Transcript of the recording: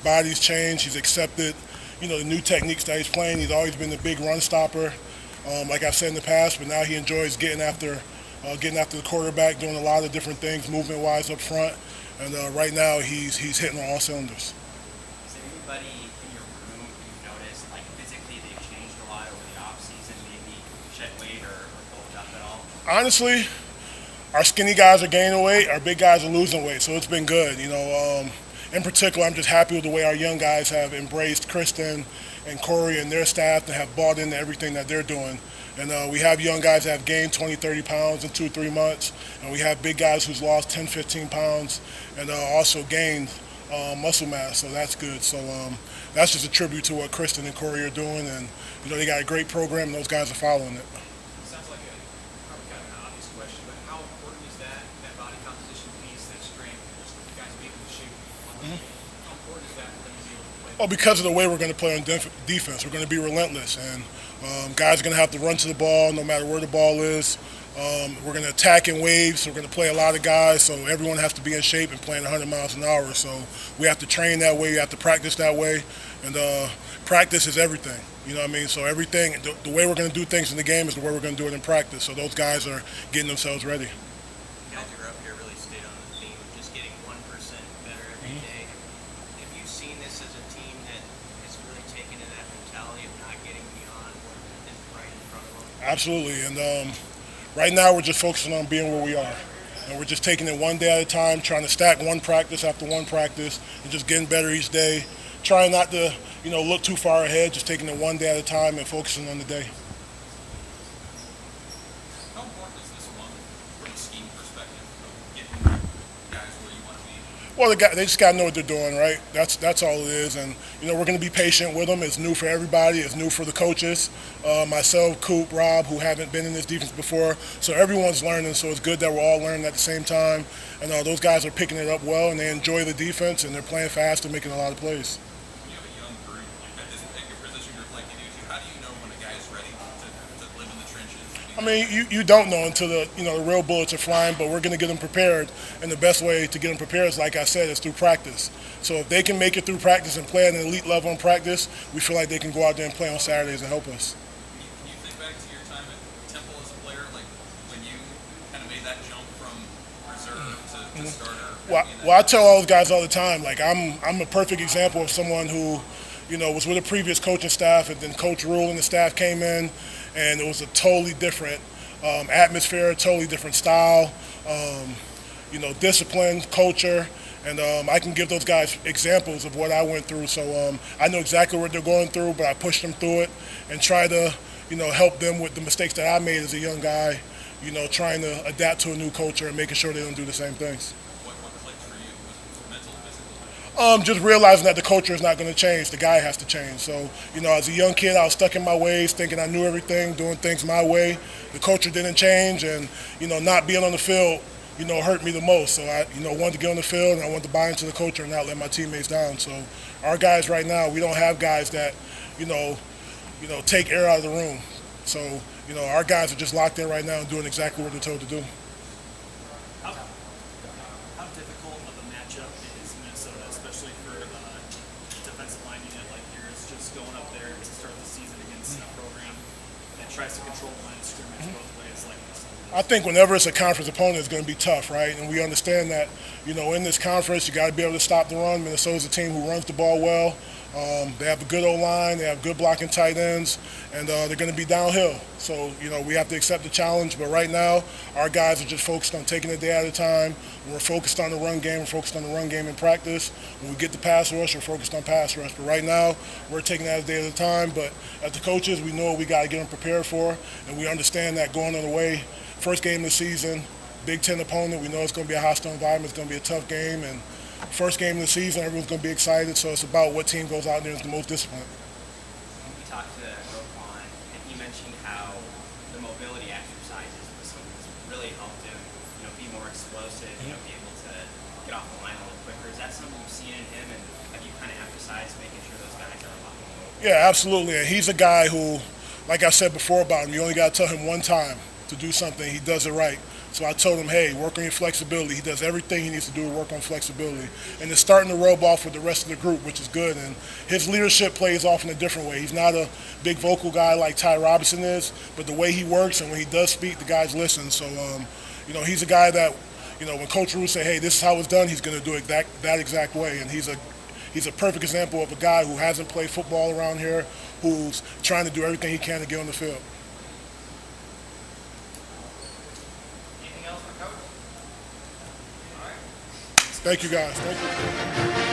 body's changed. He's accepted, the new techniques that he's playing. He's always been the big run stopper, like I've said in the past. But now he enjoys getting after the quarterback, doing a lot of different things, movement-wise up front. And right now he's hitting on all cylinders. Is there anybody in your room you've noticed, like physically they've changed a lot over the off season, maybe shed weight or bulked up at all? Honestly, our skinny guys are gaining weight, our big guys are losing weight, so it's been good. In particular, I'm just happy with the way our young guys have embraced Kristen and Corey and their staff and have bought into everything that they're doing. And we have young guys that have gained 20, 30 pounds in 2-3 months, and we have big guys who's lost 10, 15 pounds and also gained muscle mass, so that's good. So that's just a tribute to what Kristen and Corey are doing, and they got a great program, and those guys are following it. Sounds like probably kind of an obvious question, but how important is that body composition piece, that strength, just the guys being in shape? How important is that for them to be able to play? Well, because of the way we're going to play on defense, we're going to be relentless, and guys are going to have to run to the ball no matter where the ball is. We're going to attack in waves, so we're going to play a lot of guys, so everyone has to be in shape and playing 100 miles an hour. So we have to train that way, we have to practice that way, and practice is everything. You know what I mean? So everything, the way we're going to do things in the game is the way we're going to do it in practice. So those guys are getting themselves ready. Guys who are up here really stayed on the theme of just getting 1% better every day. Have you seen this as a team that is really taken to that mentality of not getting beyond what is right in front of them? Absolutely, and right now we're just focusing on being where we are. And we're just taking it one day at a time, trying to stack one practice after one practice and just getting better each day. Trying not to, look too far ahead, just taking it one day at a time and focusing on the day. How important is this one from a scheme perspective of getting guys where you want to be? Well, they just got to know what they're doing, right? That's all it is. And, we're going to be patient with them. It's new for everybody. It's new for the coaches. Myself, Coop, Rob, who haven't been in this defense before. So everyone's learning, so it's good that we're all learning at the same time. And those guys are picking it up well, and they enjoy the defense, and they're playing fast and making a lot of plays. When you have a young group at your position group like you do too, how do you know when a guy is ready to live in the trenches? I mean, you don't know until the real bullets are flying, but we're going to get them prepared, and the best way to get them prepared is, like I said, is through practice. So if they can make it through practice and play at an elite level in practice, we feel like they can go out there and play on Saturdays and help us. Can you think back to your time at Temple as a player, like when you kind of made that jump from reserve to starter? Well, I tell all those guys all the time, like I'm a perfect example of someone who, was with a previous coaching staff, and then Coach Rhule and the staff came in, and it was a totally different atmosphere, totally different style, discipline, culture, and I can give those guys examples of what I went through. So I know exactly what they're going through, but I pushed them through it and try to, help them with the mistakes that I made as a young guy, trying to adapt to a new culture and making sure they don't do the same things. What clicked for you? Was it mental, physical? Just realizing that the culture is not going to change. The guy has to change. So, as a young kid, I was stuck in my ways, thinking I knew everything, doing things my way. The culture didn't change, and, not being on the field, hurt me the most. So I, wanted to get on the field, and I wanted to buy into the culture and not let my teammates down. So our guys right now, we don't have guys that, take air out of the room. So, our guys are just locked in right now and doing exactly what they're told to do. How difficult of a matchup is Minnesota, especially for a defensive line unit like yours, just going up there to start the season against a program that tries to control the line of scrimmage both ways like this? I think whenever it's a conference opponent, it's going to be tough, right? And we understand that, in this conference, you got to be able to stop the run. Minnesota's a team who runs the ball well. They have a good O-line, they have good blocking tight ends, and they're going to be downhill. So, we have to accept the challenge. But right now, our guys are just focused on taking it day at a time. We're focused on the run game. We're focused on the run game in practice. When we get the pass rush, we're focused on pass rush. But right now, we're taking that a day at a time. But as the coaches, we know what we got to get them prepared for, and we understand that going on the way, first game of the season, Big Ten opponent, we know it's going to be a hostile environment. It's going to be a tough game. And first game of the season, everyone's going to be excited, so it's about what team goes out there and is the most disciplined. We talked to Rhule, and he mentioned how the mobility exercises was something that's really helped him, be more explosive, be able to get off the line a little quicker. Is that something you've seen in him, and have you kind of emphasized making sure those guys are a lot more? Yeah, absolutely. And he's a guy who, like I said before about him, you only got to tell him one time to do something, he does it right. So I told him, hey, work on your flexibility. He does everything he needs to do to work on flexibility. And it's starting to rub off with the rest of the group, which is good. And his leadership plays off in a different way. He's not a big vocal guy like Ty Robinson is, but the way he works and when he does speak, the guys listen. So, he's a guy that, when Coach Rhule say, hey, this is how it's done, he's going to do it that exact way. And he's a perfect example of a guy who hasn't played football around here, who's trying to do everything he can to get on the field. Anything else for Coach? All right. Thank you, guys. Thank you.